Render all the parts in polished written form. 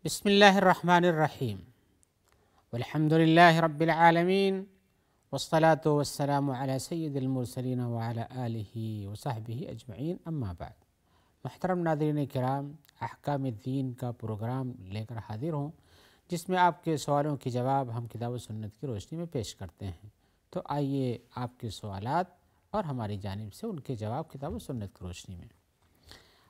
بسم الله الرحمن الرحيم والحمد لله رب العالمين والصلاة والسلام على سید المرسلین وعلى آلہ وصحبہ اجمعین اما بعد۔ محترم ناظرین کرام، احکام الدین کا پروگرام لے کر حاضر ہوں، جس میں آپ کے سوالوں کے جواب ہم کتاب و سنت کی روشنی میں پیش کرتے ہیں۔ تو آئیے آپ کے سوالات اور ہماری جانب سے ان کے جواب کتاب و سنت کی روشنی میں۔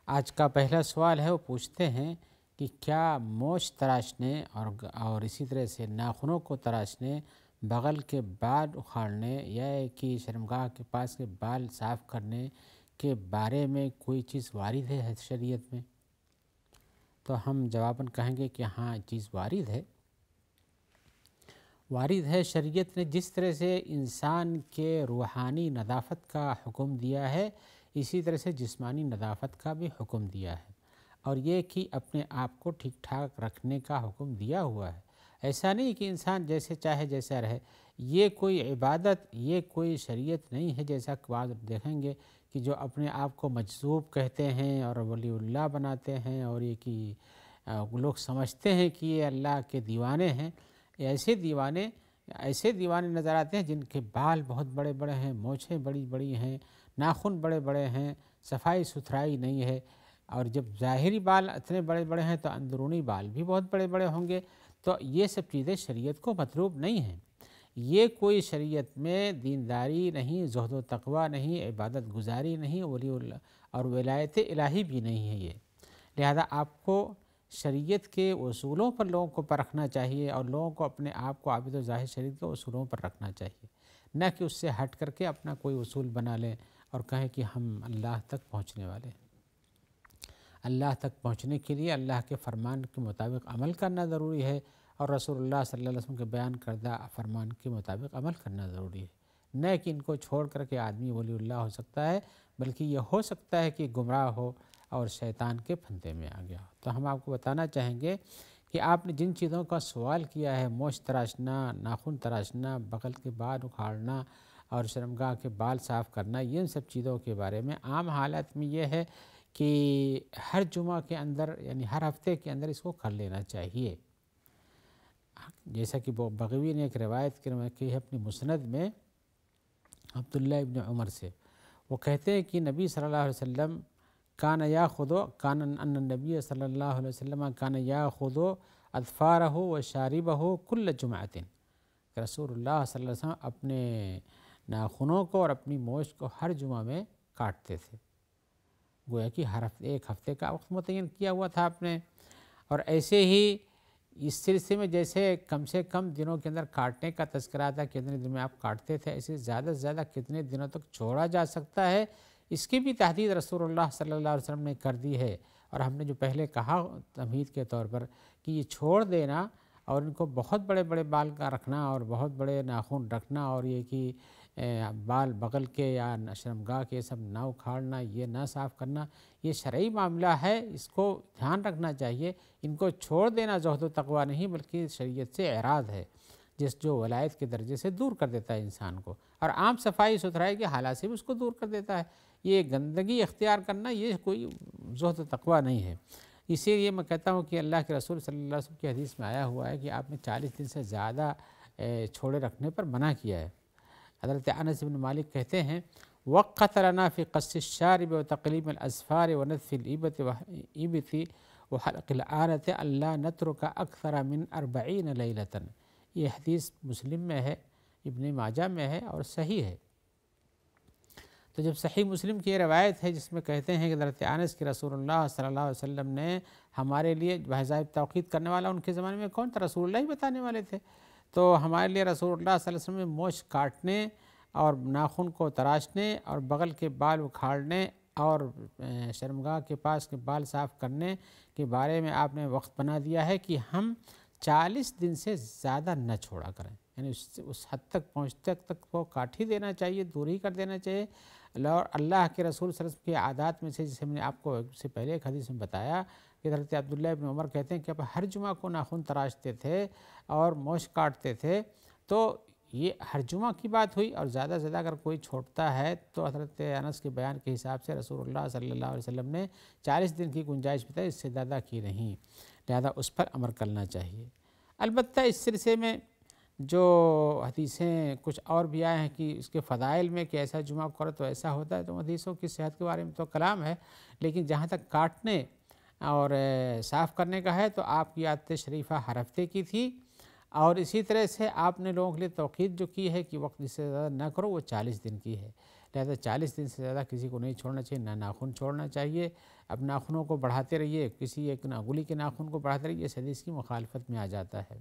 آج کا پہلا سوال ہے، وہ پوچھتے ہیں کہ کیا مونچھ تراشنے اور اسی طرح سے ناخنوں کو تراشنے، بغل کے بال اکھاڑنے یا کہ شرمگاہ کے پاس کے بال صاف کرنے کے بارے میں کوئی چیز وارد ہے شریعت میں؟ تو ہم جواباً کہیں گے کہ ہاں، چیز وارد ہے۔ شریعت نے جس طرح سے انسان کے روحانی نظافت کا حکم دیا ہے، اسی طرح سے جسمانی نظافت کا بھی حکم دیا ہے، اور یہ کہ اپنے آپ کو ٹھیک ٹھاک رکھنے کا حکم دیا ہوا ہے۔ ایسا نہیں کہ انسان جیسے چاہے جیسا رہے، یہ کوئی عبادت، یہ کوئی شریعت نہیں ہے، جیسا کہ بعض دیکھیں گے کہ جو اپنے آپ کو مجذوب کہتے ہیں اور ولی اللہ بناتے ہیں، اور یہ کہ لوگ سمجھتے ہیں کہ یہ اللہ کے دیوانے ہیں۔ ایسے دیوانے نظر آتے ہیں جن کے بال بہت بڑے بڑے ہیں، مونچھیں بڑی بڑی ہیں، ناخن بڑے بڑے ہیں، صفائی ستھرائی نہیں ہے، اور جب ظاہری بال اتنے بڑے بڑے ہیں تو اندرونی بال بھی بہت بڑے بڑے ہوں گے۔ تو یہ سب چیزیں شریعت کو مطلوب نہیں ہیں۔ یہ کوئی شریعت میں دینداری نہیں، زہد و تقوی نہیں، عبادت گزاری نہیں، ولی اللہ اور ولایت الہی بھی نہیں ہے یہ۔ لہذا آپ کو شریعت کے اصولوں پر لوگوں کو پرکھنا چاہیے، اور لوگوں کو اپنے آپ کو عابد و زاہد شریعت کے اصولوں پر رکھنا چاہیے، نہ کہ اس سے ہٹ کر کے اپنا کوئی اصول بنا لیں اور کہیں کہ ہم اللہ تک پہنچنے والے ہیں۔ اللہ تک پہنچنے کے لیے اللہ کے فرمان کے مطابق عمل کرنا ضروری ہے، اور رسول اللہ صلی اللہ علیہ وسلم کے بیان کردہ فرمان کے مطابق عمل کرنا ضروری ہے، نہ کہ ان کو چھوڑ کر کے آدمی ولی اللہ ہو سکتا ہے، بلکہ یہ ہو سکتا ہے کہ گمراہ ہو اور شیطان کے پھندے میں آ گیا ہو۔ تو ہم آپ کو بتانا چاہیں گے کہ آپ نے جن چیزوں کا سوال کیا ہے، مونچھ تراشنا، ناخن تراشنا، بغل کے بال اکھاڑنا اور شرمگاہ کے بال صاف کرنا، یہ سب چیزوں کے بارے میں عام حالت میں یہ ہے کہ ہر جمعہ کے اندر، یعنی ہر ہفتے کے اندر اس کو کر لینا چاہیے۔ جیسا کہ بغوی نے ایک روایت کی ہے اپنی مسند میں عبداللہ ابن عمر سے، وہ کہتے ہیں کہ نبی صلی اللہ علیہ وسلم کان ان النبی صلی اللہ علیہ وسلم کان یاخذ اظفارہ و شاربہ کل جمعۃ، رسول اللہ صلی اللہ علیہ وسلم اپنے ناخنوں کو اور اپنی مونچھ کو ہر جمعہ میں کاٹتے تھے، گویا کہ ہر ایک ہفتے کا وقت متعین کیا ہوا تھا آپ نے۔ اور ایسے ہی اس سلسلے میں جیسے کم سے کم دنوں کے اندر کاٹنے کا تذکرہ تھا، کتنے دن میں آپ کاٹتے تھے، ایسے زیادہ سے زیادہ کتنے دنوں تک چھوڑا جا سکتا ہے، اس کی بھی تحدید رسول اللہ صلی اللہ علیہ وسلم نے کر دی ہے۔ اور ہم نے جو پہلے کہا تمہید کے طور پر کہ یہ چھوڑ دینا اور ان کو بہت بڑے بڑے بال کا رکھنا اور بہت بڑے ناخن رکھنا، اور یہ کہ بال بغل کے یا شرمگاہ کے سب نہ اکھاڑنا، یہ نہ صاف کرنا، یہ شرعی معاملہ ہے، اس کو دھیان رکھنا چاہیے۔ ان کو چھوڑ دینا زہد و تقوی نہیں، بلکہ شریعت سے اعراض ہے، جو ولایت کے درجے سے دور کر دیتا ہے انسان کو، اور عام صفائی ستھرائی کے حالات سے بھی اس کو دور کر دیتا ہے۔ یہ گندگی اختیار کرنا یہ کوئی زہد و تقوی نہیں ہے۔ اسی لیے میں کہتا ہوں کہ اللہ کے رسول صلی اللہ علیہ وسلم کی حدیث میں آیا ہوا ہے کہ آپ نے 40 دن سے زیادہ چھوڑے رکھنے پر منع کیا ہے۔ حضرت انس بن مالک کہتے ہیں، وقت لنا فی قص الشارب وتقلیم الاظفار ونتف الابط وحلق العانة الا نترک اکثر من 40 لیلۃ۔ یہ حدیث مسلم میں ہے، ابن ماجہ میں ہے اور صحیح ہے۔ تو جب صحیح مسلم کی یہ روایت ہے جس میں کہتے ہیں کہ حضرت انس کی رسول اللہ صلی اللہ علیہ وسلم نے ہمارے لیے بحضاب توقید کرنے والا ان کے زمانے میں کون تھا؟ رسول اللہ ہی بتانے والے تھے۔ تو ہمارے لیے رسول اللہ صلی اللہ علیہ وسلم نے مونچھ کاٹنے اور ناخن کو تراشنے اور بغل کے بال اکھاڑنے اور شرمگاہ کے پاس کے بال صاف کرنے کے بارے میں آپ نے وقت بنا دیا ہے کہ ہم 40 دن سے زیادہ نہ چھوڑا کریں، یعنی اس حد تک پہنچتے تک وہ کاٹ ہی دینا چاہیے، دور ہی کر دینا چاہیے۔ اور اللہ کے رسول صلی اللہ علیہ وسلم کی عادات میں سے، جسے ہم نے آپ کو اس سے پہلے ایک حدیث میں بتایا کہ حضرت عبداللہ ابن عمر کہتے ہیں کہ آپ ہر جمعہ کو ناخن تراشتے تھے اور مونچھ کاٹتے تھے۔ تو یہ ہر جمعہ کی بات ہوئی، اور زیادہ سے زیادہ اگر کوئی چھوڑتا ہے تو حضرت انس کے بیان کے حساب سے رسول اللہ صلی اللہ علیہ وسلم نے 40 دن کی گنجائش بتائی، اس سے زیادہ کی نہیں۔ لہذا اس پر عمل کرنا چاہیے۔ البتہ اس سلسلے میں جو حدیثیں کچھ اور بھی آئے ہیں کہ اس کے فضائل میں کہ ایسا جمعہ کرو تو ایسا ہوتا ہے، تو حدیثوں کی صحت کے بارے میں تو کلام ہے، لیکن جہاں تک کاٹنے اور صاف کرنے کا ہے تو آپ کی عادت شریفہ ہر ہفتے کی تھی، اور اسی طرح سے آپ نے لوگوں کے لیے توقید جو کی ہے کہ وقت اس سے زیادہ نہ کرو، وہ 40 دن کی ہے۔ لہذا 40 دن سے زیادہ کسی کو نہیں چھوڑنا چاہیے، نہ ناخن چھوڑنا چاہیے۔ اب ناخنوں کو بڑھاتے رہیے، کسی ایک انگلی کے ناخن کو بڑھاتے رہیے، اس حدیث کی مخالفت میں آ جاتا ہے۔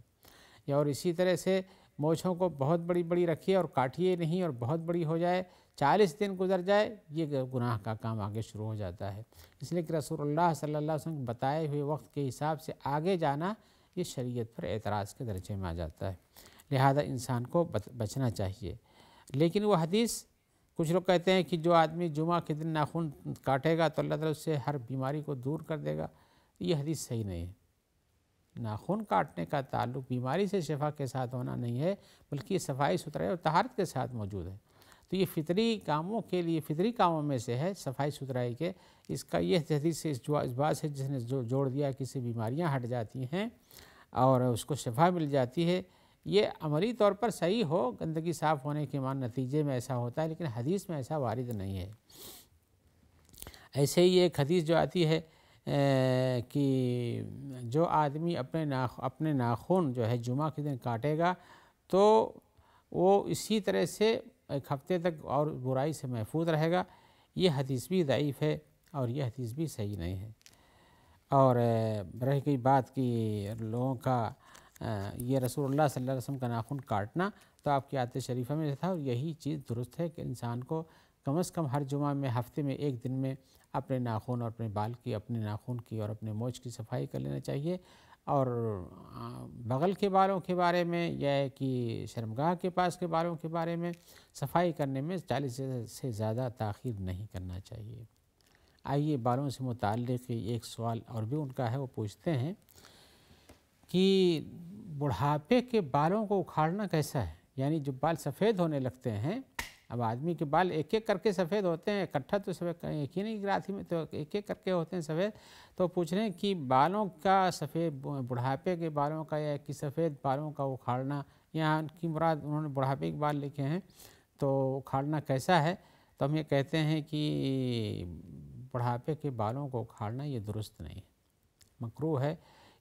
یا اور اسی طرح سے مونچھوں کو بہت بڑی بڑی رکھیے اور کاٹیے نہیں، اور بہت بڑی ہو جائے، 40 دن گزر جائے، یہ گناہ کا کام آگے شروع ہو جاتا ہے۔ اس لیے کہ رسول اللہ صلی اللہ علیہ وسلم بتائے ہوئے وقت کے حساب سے آگے جانا یہ شریعت پر اعتراض کے درجے میں آ جاتا ہے، لہذا انسان کو بچنا چاہیے۔ لیکن وہ حدیث، کچھ لوگ کہتے ہیں کہ جو آدمی جمعہ کے دن ناخن کاٹے گا تو اللہ تعالیٰ اس سے ہر بیماری کو دور کر دے گا، یہ حدیث صحیح نہیں ہے۔ ناخن کاٹنے کا تعلق بیماری سے شفا کے ساتھ ہونا نہیں ہے، بلکہ یہ صفائی ستھرائی اور طہارت کے ساتھ موجود ہے۔ تو یہ فطری کاموں کے لیے، فطری کاموں میں سے ہے صفائی ستھرائی کے۔ اس کا یہ حدیث سے اس بات سے جس نے جوڑ دیا کہ اس سے بیماریاں ہٹ جاتی ہیں اور اس کو شفا مل جاتی ہے، یہ عملی طور پر صحیح ہو، گندگی صاف ہونے کے نتیجے میں ایسا ہوتا ہے، لیکن حدیث میں ایسا وارد نہیں ہے۔ ایسے ہی ایک حدیث جو آتی ہے کہ جو آدمی اپنے ناخن جو ہے جمعہ کے دن کاٹے گا تو وہ اسی طرح سے ایک ہفتے تک اور برائی سے محفوظ رہے گا، یہ حدیث بھی ضعیف ہے اور یہ حدیث بھی صحیح نہیں ہے۔ اور رہ گئی بات کہ لوگوں کا یہ رسول اللہ صلی اللہ علیہ وسلم کا ناخن کاٹنا، تو آپ کی عادت شریفہ میں تھا، اور یہی چیز درست ہے کہ انسان کو کم از کم ہر جمعہ میں، ہفتے میں ایک دن میں اپنے ناخن اور اپنے بال کی، اپنے ناخن کی اور اپنے مونچھ کی صفائی کر لینا چاہیے۔ اور بغل کے بالوں کے بارے میں یا کہ شرمگاہ کے پاس کے بالوں کے بارے میں صفائی کرنے میں 40 سے زیادہ تاخیر نہیں کرنا چاہیے۔ آئیے بالوں سے متعلق ایک سوال اور بھی ان کا ہے، وہ پوچھتے ہیں کہ بڑھاپے کے بالوں کو اکھاڑنا کیسا ہے؟ یعنی جو بال سفید ہونے لگتے ہیں، اب آدمی کے بال ایک ایک کر کے سفید ہوتے ہیں، اکٹھا تو سفید ایک ہی نہیں رات میں تو ایک ایک کر کے ہوتے ہیں سفید، تو پوچھ رہے ہیں کہ بالوں کا سفید، بڑھاپے کے بالوں کا یا کہ سفید بالوں کا اکھاڑنا، یہاں کی مراد انہوں نے بڑھاپے کے بال لکھے ہیں، تو اکھاڑنا کیسا ہے؟ تو ہم یہ کہتے ہیں کہ بڑھاپے کے بالوں کو اکھاڑنا یہ درست نہیں ہے، مکروہ ہے۔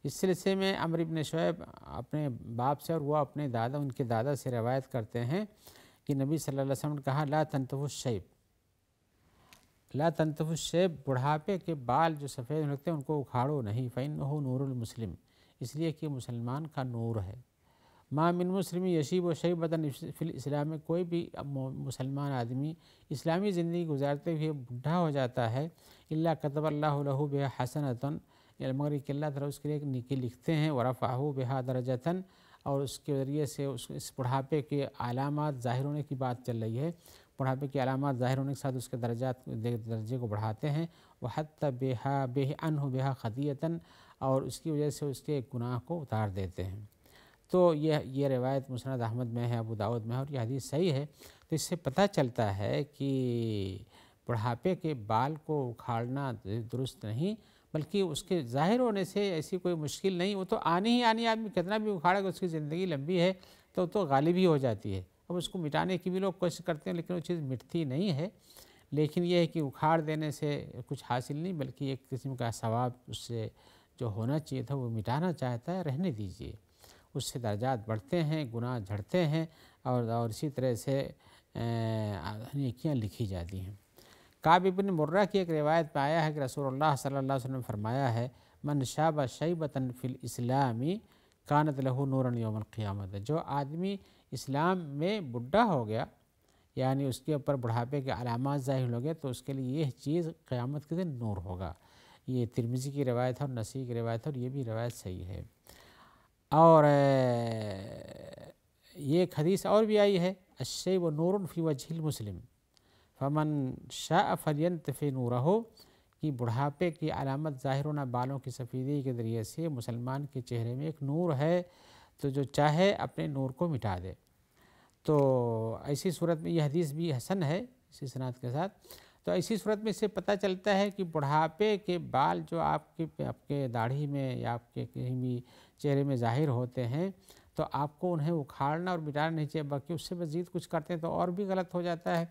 اس سلسلے میں عمرو بن شعیب اپنے باپ سے اور وہ اپنے دادا، ان کے دادا سے روایت کرتے ہیں کہ نبی صلی اللہ علیہ وسلم نے کہا لا تنتف الشیب، لا تنتف الشیب، بڑھاپے کے بال جو سفید لگتے ہیں ان کو اکھاڑو نہیں، فإنہ نور المسلم، اس لیے کہ مسلمان کا نور ہے۔ ما من مسلم یشیب و شیبۃ فی الاسلام، میں کوئی بھی مسلمان آدمی اسلامی زندگی گزارتے ہوئے بوڑھا ہو جاتا ہے، الا کتب اللہ لہ بہا حسنۃ، مگر کہ اللہ تعالیٰ اس کے لیے ایک نیکی لکھتے ہیں، ورفعہ بہا درجۃ، اور اس کے ذریعے سے اس بڑھاپے کے علامات ظاہر ہونے کی بات چل رہی ہے، بڑھاپے کے علامات ظاہر ہونے کے ساتھ اس کے درجے کو بڑھاتے ہیں، وحتی بہ عنہ بہا خطیۃ، اور اس کی وجہ سے اس کے گناہ کو اتار دیتے ہیں۔ تو یہ روایت مسند احمد میں ہے، ابو داؤد میں ہے، اور یہ حدیث صحیح ہے۔ تو اس سے پتہ چلتا ہے کہ بڑھاپے کے بال کو اکھاڑنا درست نہیں، بلکہ اس کے ظاہر ہونے سے ایسی کوئی مشکل نہیں، وہ تو آنی آدمی کتنا بھی اکھاڑے گا، اس کی زندگی لمبی ہے تو غالب ہی ہو جاتی ہے۔ اب اس کو مٹانے کی بھی لوگ کوشش کرتے ہیں، لیکن وہ چیز مٹتی نہیں ہے۔ لیکن یہ ہے کہ اکھاڑ دینے سے کچھ حاصل نہیں، بلکہ ایک قسم کا ثواب اس سے جو ہونا چاہیے تھا وہ مٹانا چاہتا ہے، رہنے دیجیے، اس سے درجات بڑھتے ہیں، گناہ جھڑتے ہیں، اور اسی طرح سے نیکیاں لکھی جاتی ہیں۔ کعب بن مرہ کی ایک روایت میں آیا ہے کہ رسول اللہ صلی اللہ علیہ وسلم نے فرمایا ہے من شاب شیبۃ فی الاسلام کانت لہ نورا یوم القیامت، جو آدمی اسلام میں بڈھا ہو گیا، یعنی اس کے اوپر بڑھاپے کے علامات ظاہر ہو گئے، تو اس کے لیے یہ چیز قیامت کے دن نور ہوگا۔ یہ ترمذی کی روایت ہے اور نسائی کی روایت ہے، اور یہ بھی روایت صحیح ہے۔ اور یہ ایک حدیث اور بھی آئی ہے الشیب نور فی وجہ المسلم فمن شاء فلینتفع نورہ، کہ بڑھاپے کی علامت ظاہر ہونا بالوں کی سفیدی کے ذریعے سے مسلمان کے چہرے میں ایک نور ہے، تو جو چاہے اپنے نور کو مٹا دے۔ تو ایسی صورت میں یہ حدیث بھی حسن ہے اسی سند کے ساتھ۔ تو ایسی صورت میں اس سے پتہ چلتا ہے کہ بڑھاپے کے بال جو آپ کے داڑھی میں یا آپ کے کہیں بھی چہرے میں ظاہر ہوتے ہیں تو آپ کو انہیں اکھاڑنا اور مٹانا نہیں چاہیے، بلکہ اس سے مزید کچھ کرتے ہیں تو اور بھی غلط ہو جاتا ہے۔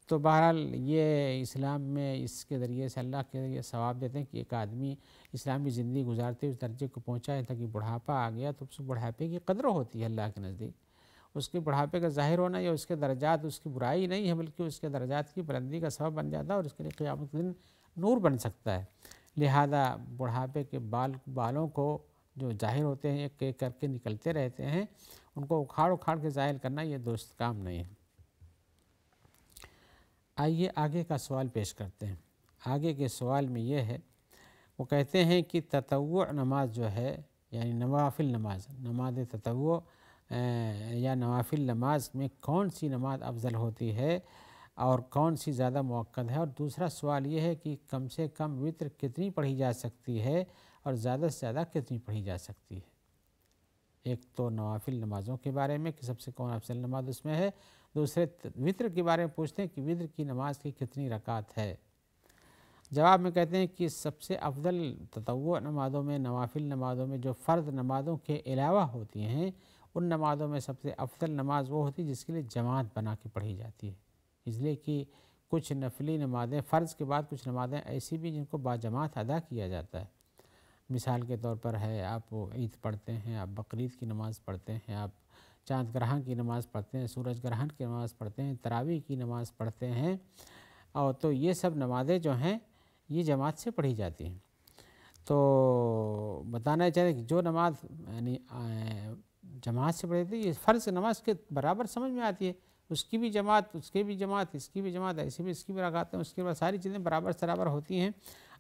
تو بہرحال یہ اسلام میں اس کے ذریعے سے اللہ کے ذریعے ثواب دیتے ہیں کہ ایک آدمی اسلامی زندگی گزارتے اس درجے کو پہنچا ہے تاکہ بڑھاپا آ گیا تو اس بڑھاپے کی قدر ہوتی ہے اللہ کے نزدیک۔ اس کے بڑھاپے کا ظاہر ہونا یا اس کے درجات اس کی برائی نہیں ہے، بلکہ اس کے درجات کی بلندی کا سبب بن جاتا ہے اور اس کے لیے قیامت کے دن نور بن سکتا ہے۔ لہذا بڑھاپے کے بالوں کو جو ظاہر ہوتے ہیں ایک ایک کر کے نکلتے رہتے ہیں، ان کو اکھاڑ کے ظاہر کرنا یہ درست کام نہیں ہے۔ آئیے آگے کا سوال پیش کرتے ہیں۔ آگے کے سوال میں یہ ہے، وہ کہتے ہیں کہ تطوع نماز جو ہے یعنی نوافل نماز تطوع یا نوافل نماز میں کون سی نماز افضل ہوتی ہے اور کون سی زیادہ مؤکد ہے؟ اور دوسرا سوال یہ ہے کہ کم سے کم وتر کتنی پڑھی جا سکتی ہے اور زیادہ سے زیادہ کتنی پڑھی جا سکتی ہے؟ ایک تو نوافل نمازوں کے بارے میں کہ سب سے کون افضل نماز اس میں ہے، دوسرے وتر کے بارے میں پوچھتے ہیں کہ وتر کی نماز کی کتنی رکعت ہے؟ جواب میں کہتے ہیں کہ سب سے افضل تطوع نمازوں میں، نوافل نمازوں میں جو فرض نمازوں کے علاوہ ہوتی ہیں ان نمازوں میں سب سے افضل نماز وہ ہوتی ہے جس کے لیے جماعت بنا کے پڑھی جاتی ہے، اس لیے کہ کچھ نفلی نمازیں فرض کے بعد کچھ نمازیں ایسی بھی جن کو باجماعت ادا کیا جاتا ہے۔ مثال کے طور پر ہے آپ عید پڑھتے ہیں، آپ بقرعید کی نماز پڑھتے ہیں، آپ چاند گرہن کی نماز پڑھتے ہیں، سورج گرہن کی نماز پڑھتے ہیں، تراویح کی نماز پڑھتے ہیں، اور تو یہ سب نمازیں جو ہیں یہ جماعت سے پڑھی جاتی ہیں۔ تو بتانا چاہتے ہیں کہ جو نماز یعنی جماعت سے پڑھی جاتی ہے یہ فرض نماز کے برابر سمجھ میں آتی ہے، اس کی بھی جماعت، اس کی بھی جماعت، اس کی بھی جماعت، ایسی بھی اس کی بھی رکعتیں، اس کے بعد ساری چیزیں برابر ہوتی ہیں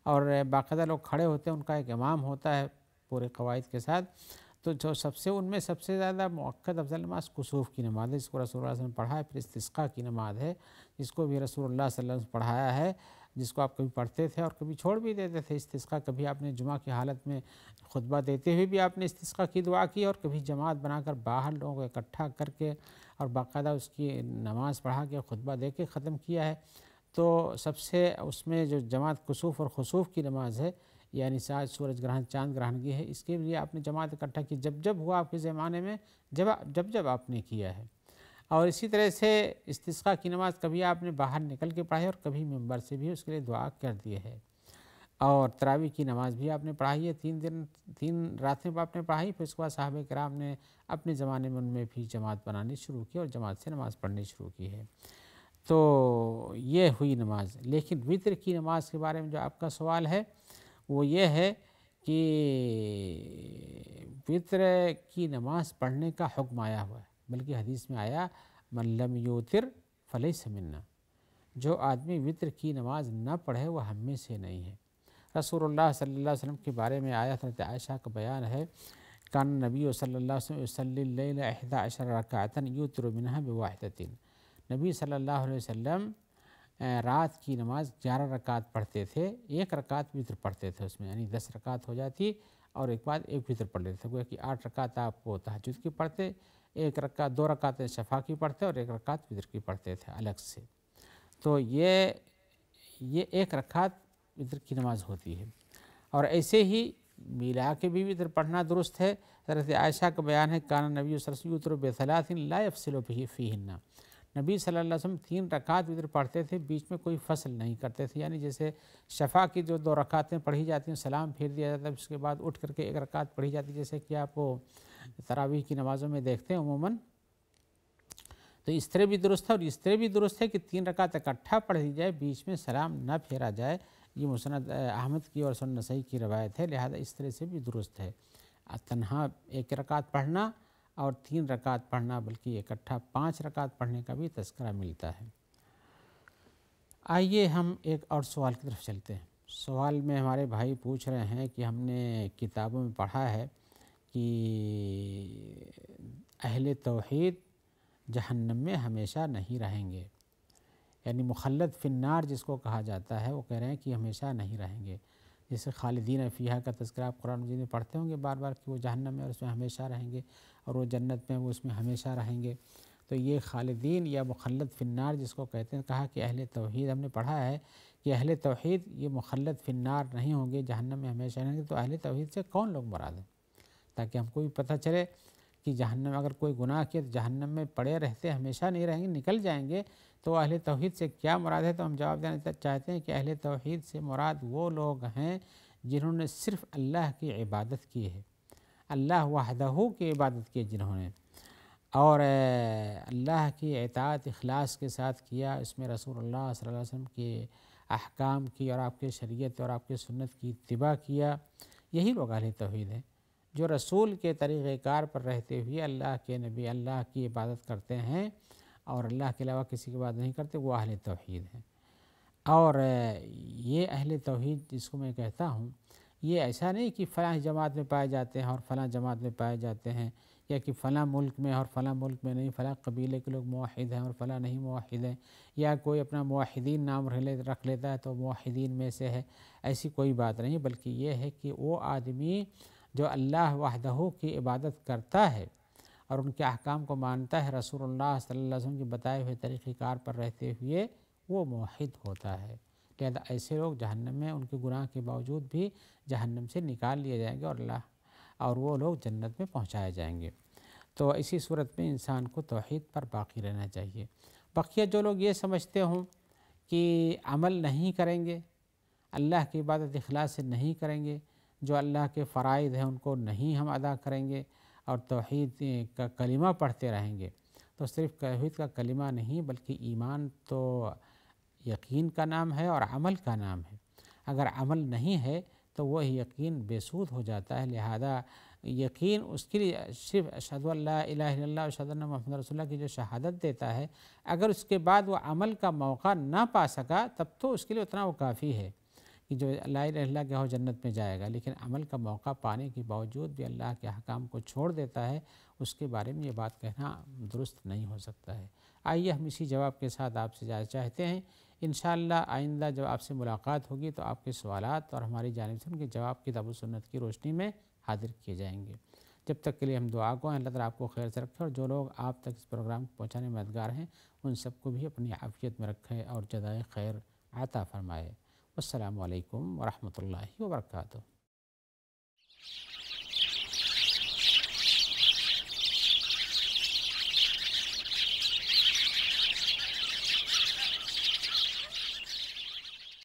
اور باقاعدہ لوگ کھڑے ہوتے ہیں، ان کا ایک امام ہوتا ہے پورے قواعد کے ساتھ۔ تو جو ان میں سب سے زیادہ مؤکد افضل نماز کسوف کی نماز ہے، جس کو رسول اللہ صلی اللہ علیہ وسلم نے پڑھا ہے، پھر استسقاء کی نماز ہے جس کو بھی رسول اللہ صلی اللہ علیہ وسلم نے پڑھایا ہے، جس کو آپ کبھی پڑھتے تھے اور کبھی چھوڑ بھی دیتے تھے۔ استسقاء کبھی آپ نے جمعہ کی حالت میں خطبہ دیتے ہوئے بھی آپ نے استسقاء کی دعا کی اور کبھی جماعت بنا کر باہر لوگوں کو اکٹھا کر کے اور باقاعدہ اس کی نماز پڑھا کے خطبہ دے کے ختم کیا ہے۔ تو سب سے اس میں جو جماعت کسوف اور خسوف کی نماز ہے یعنی سورج گرہن چاند گرہن کی ہے، اس کے لیے آپ نے جماعت اکٹھا کی جب ہوا آپ کے زمانے میں، جب آپ نے کیا ہے۔ اور اسی طرح سے استسقاء کی نماز کبھی آپ نے باہر نکل کے پڑھائی اور کبھی ممبر سے بھی اس کے لیے دعا کر دی ہے۔ اور تراویح کی نماز بھی آپ نے پڑھائی ہے، 3 راتیں آپ نے پڑھائی، پھر اس کے بعد صحابہ کرام نے اپنے زمانے میں ان میں بھی جماعت بنانی شروع کی اور جماعت سے نماز پڑھنی شروع کی ہے۔ تو یہ ہوئی نماز۔ لیکن وتر کی نماز کے بارے میں جو آپ کا سوال ہے وہ یہ ہے کہ وتر کی نماز پڑھنے کا حکم آیا ہوا ہے، بلکہ حدیث میں آیا من لم یوتر فلیس منا، جو آدمی وتر کی نماز نہ پڑھے وہ ہم میں سے نہیں ہے۔ رسول اللہ صلی اللہ علیہ وسلم کے بارے میں آیا حضرت عائشہ کا بیان ہے، کان نبی صلی اللہ علیہ وسلم یصلی اللیل 11 رکعۃ یوتر منها بواحدۃ، نبی صلی اللہ علیہ وسلم رات کی نماز 11 رکعت پڑھتے تھے، ایک رکعت وتر پڑھتے تھے اس میں، یعنی 10 رکعت ہو جاتی اور ایک بعد ایک وتر پڑھ لیتے تھے، گویا کہ 8 رکعت آپ وہ تہجد کی پڑھتے، 2 رکعتیں شفع کی پڑھتے اور 1 رکعت وتر کی پڑھتے تھے الگ سے۔ تو یہ ایک رکعت وتر کی نماز ہوتی ہے۔ اور ایسے ہی ملا کے بھی وتر پڑھنا درست ہے۔ حضرت عائشہ کا بیان ہے کان نبی صلی اللہ علیہ وسلم یوتر بثلاث لا یفصل فیہن، نبی صلی اللہ علیہ وسلم 3 رکعت وتر پڑھتے تھے، بیچ میں کوئی فصل نہیں کرتے تھے، یعنی جیسے شفع کی جو 2 رکعتیں پڑھی جاتی ہیں سلام پھیر دیا جاتا ہے، اس کے بعد اٹھ کر کے 1 رکعت پڑھی جاتی ہے، جیسے کہ آپ تراویح کی نمازوں میں دیکھتے ہیں عموماً۔ تو اس طرح بھی درست ہے اور اس طرح بھی درست ہے کہ 3 رکعت اکٹھا پڑھ دی جائے، بیچ میں سلام نہ پھیرا جائے، یہ مسند احمد کی اور سنن نسائی کی روایت ہے، لہذا اس طرح سے بھی درست ہے۔ تنہا 1 رکعت پڑھنا اور 3 رکعت پڑھنا، بلکہ اکٹھا 5 رکعت پڑھنے کا بھی تذکرہ ملتا ہے۔ آئیے ہم ایک اور سوال کی طرف چلتے ہیں۔ سوال میں ہمارے بھائی پوچھ رہے ہیں کہ ہم نے کتابوں میں پڑھا ہے کہ اہل توحید جہنم میں ہمیشہ نہیں رہیں گے، یعنی مخلد فی النار جس کو کہا جاتا ہے، وہ کہہ رہے ہیں کہ ہمیشہ نہیں رہیں گے، جیسے خالدین فیہا کا تذکرہ آپ قرآن مجید میں پڑھتے ہوں گے بار بار کہ وہ جہنم میں اور اس میں ہمیشہ رہیں گے، اور وہ جنت میں وہ اس میں ہمیشہ رہیں گے۔ تو یہ خالدین یا مخلد فی النار جس کو کہتے ہیں، کہا کہ اہل توحید، ہم نے پڑھا ہے کہ اہل توحید یہ مخلد فی النار نہیں ہوں گے، جہنم میں ہمیشہ رہیں گے۔ تو اہل توحید سے کون لوگ مراد ہیں، تاکہ ہم کو بھی پتہ چلے کہ جہنم اگر کوئی گناہ کیا تو جہنم میں پڑے رہتے ہمیشہ نہیں رہیں گے، نکل جائیں گے، تو اہل توحید سے کیا مراد ہے؟ تو ہم جواب دینا چاہتے ہیں کہ اہل توحید سے مراد وہ لوگ ہیں جنہوں نے صرف اللہ کی عبادت کی ہے، اللہ وحدہ کی عبادت کی جنہوں نے، اور اللہ کی اطاعت اخلاص کے ساتھ کیا، اس میں رسول اللہ صلی اللہ علیہ وسلم کے احکام کی اور آپ کے شریعت اور آپ کے سنت کی اتباع کیا، یہی لوگ اہل توحید ہیں۔ جو رسول کے طریقہ کار پر رہتے ہوئے اللہ کے نبی اللہ کی عبادت کرتے ہیں اور اللہ کے علاوہ کسی کی عبادت نہیں کرتے، وہ اہل توحید ہیں۔ اور یہ اہل توحید جس کو میں کہتا ہوں، یہ ایسا نہیں کہ فلاں جماعت میں پائے جاتے ہیں اور فلاں جماعت میں پائے جاتے ہیں، یا کہ فلاں ملک میں اور فلاں ملک میں نہیں، فلاں قبیلے کے لوگ موحد ہیں اور فلاں نہیں موحد ہیں، یا کوئی اپنا موحدین نام رکھ لیتا ہے تو موحدین میں سے ہے، ایسی کوئی بات نہیں، بلکہ یہ ہے کہ وہ آدمی جو اللہ وحدہ کی عبادت کرتا ہے اور ان کے احکام کو مانتا ہے، رسول اللہ صلی اللہ علیہ وسلم کے بتائے ہوئے طریقہ کار پر رہتے ہوئے، وہ موحد ہوتا ہے۔ لہذا ایسے لوگ جہنم میں ان کے گناہ کے باوجود بھی جہنم سے نکال لیے جائیں گے اور وہ لوگ جنت میں پہنچائے جائیں گے۔ تو اسی صورت میں انسان کو توحید پر باقی رہنا چاہیے۔ بقیہ جو لوگ یہ سمجھتے ہوں کہ عمل نہیں کریں گے، اللہ کی عبادت اخلاص سے نہیں کریں گے، جو اللہ کے فرائض ہیں ان کو نہیں ہم ادا کریں گے اور توحید کا کلمہ پڑھتے رہیں گے، تو صرف توحید کا کلمہ نہیں بلکہ ایمان تو یقین کا نام ہے اور عمل کا نام ہے۔ اگر عمل نہیں ہے تو وہ یقین بے سود ہو جاتا ہے، لہذا یقین اس کے لیے صرف اشہد ان لا الہ الا اللہ اشہد ان محمد رسول اللہ کی جو شہادت دیتا ہے، اگر اس کے بعد وہ عمل کا موقع نہ پا سکا تب تو اس کے لیے اتنا وہ کافی ہے کہ جو لا الہ الا اللہ کہ وہ جنت میں جائے گا، لیکن عمل کا موقع پانے کے باوجود بھی اللہ کے احکام کو چھوڑ دیتا ہے، اس کے بارے میں یہ بات کہنا درست نہیں ہو سکتا ہے۔ آئیے ہم اسی جواب کے ساتھ آپ سے اجازت چاہتے ہیں، انشاءاللہ آئندہ جب آپ سے ملاقات ہوگی تو آپ کے سوالات اور ہماری جانب سے ان کے جواب کتاب و سنت کی روشنی میں حاضر کیے جائیں گے۔ جب تک کے لیے ہم دعا کو ہیں اللہ تعالیٰ آپ کو خیر سے رکھے، اور جو لوگ آپ تک اس پروگرام کو پہنچانے میں مددگار ہیں ان سب کو بھی اپنی عافیت میں رکھے اور جزائے خیر عطا فرمائے۔ السلام علیکم ورحمۃ اللہ وبرکاتہ۔